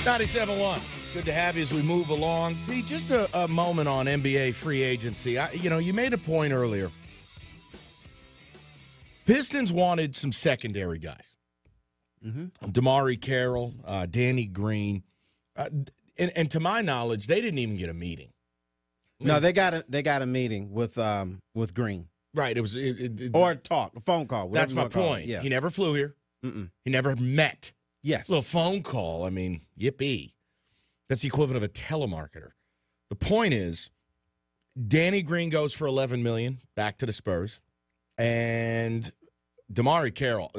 97.1. Good to have you as we move along. See, just a moment on NBA free agency. You made a point earlier. Pistons wanted some secondary guys. Mm-hmm. Damari Carroll, Danny Green. And to my knowledge, they didn't even get a meeting. No, they got a meeting with Green. Right. Or a phone call. That's my point. Yeah. He never flew here. Mm-mm. He never met. Yes. A little phone call. I mean, yippee. That's the equivalent of a telemarketer. The point is, Danny Green goes for $11 million back to the Spurs. And Damari Carroll,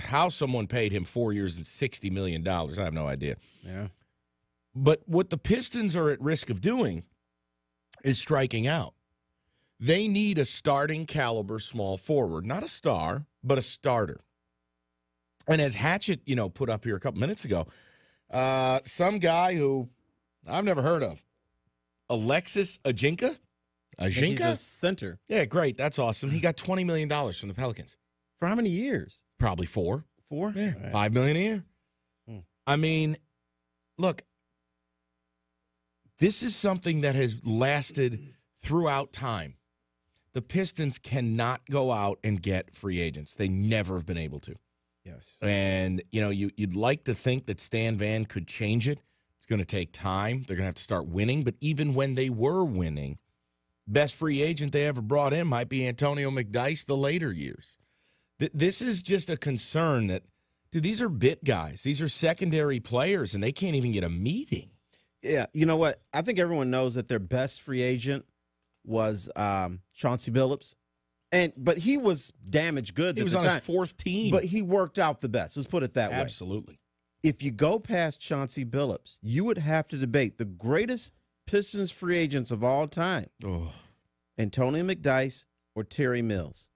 how someone paid him 4 years and $60 million, I have no idea. Yeah. But what the Pistons are at risk of doing is striking out. They need a starting caliber small forward, not a star, but a starter. And as Hatchett, put up here a couple minutes ago, some guy who I've never heard of, Alexis Ajinka? He's a center. Yeah, great. That's awesome. He got $20 million from the Pelicans. For how many years? Probably 4. 4? Yeah, right. $5 million a year. I mean, look, this is something that has lasted throughout time. The Pistons cannot go out and get free agents. They never have been able to. Yes. And, you'd like to think that Stan Van could change it. It's going to take time. They're going to have to start winning. But even when they were winning, best free agent they ever brought in might be Antonio McDyess the later years. This is just a concern that, dude, these are bit guys. These are secondary players, and they can't even get a meeting. Yeah, you know what? I think everyone knows that their best free agent was Chauncey Billups. But he was damaged goods He at was the on time. his fourth team. But he worked out the best. Let's put it that way. Absolutely. If you go past Chauncey Billups, you would have to debate the greatest Pistons free agents of all time. Oh, Antonio McDyess or Terry Mills.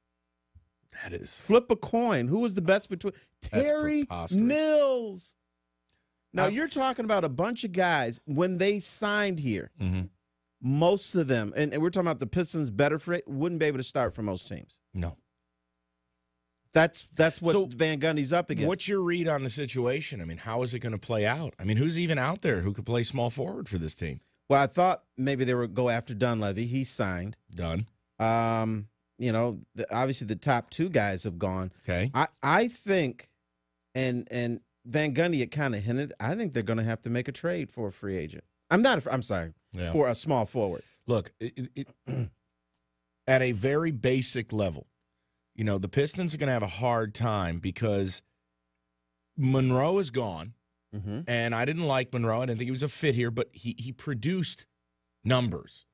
that is Flip a coin. Who was the best between Terry preposterous. Mills? Now, you're talking about a bunch of guys, when they signed here, most of them, and we're talking about the Pistons better for it, wouldn't be able to start for most teams. No. That's what So, Van Gundy's up against. What's your read on the situation? I mean, how is it going to play out? I mean, who's even out there who could play small forward for this team? Well, I thought maybe they would go after Dunleavy. He's signed. Done. Obviously the top 2 guys have gone. Okay. I think, and Van Gundy had kind of hinted, I think they're going to have to make a trade for a free agent. For a small forward. Look, at a very basic level, the Pistons are going to have a hard time because Monroe is gone, and I didn't like Monroe. I didn't think he was a fit here, but he produced numbers,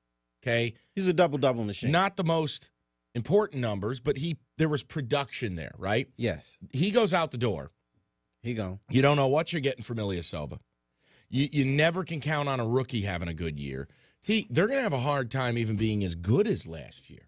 okay? He's a double-double machine. Not the most important numbers, but there was production there, right? Yes. He goes out the door. He gone. You don't know what you're getting from Ilyasova. You never can count on a rookie having a good year. See, they're going to have a hard time even being as good as last year.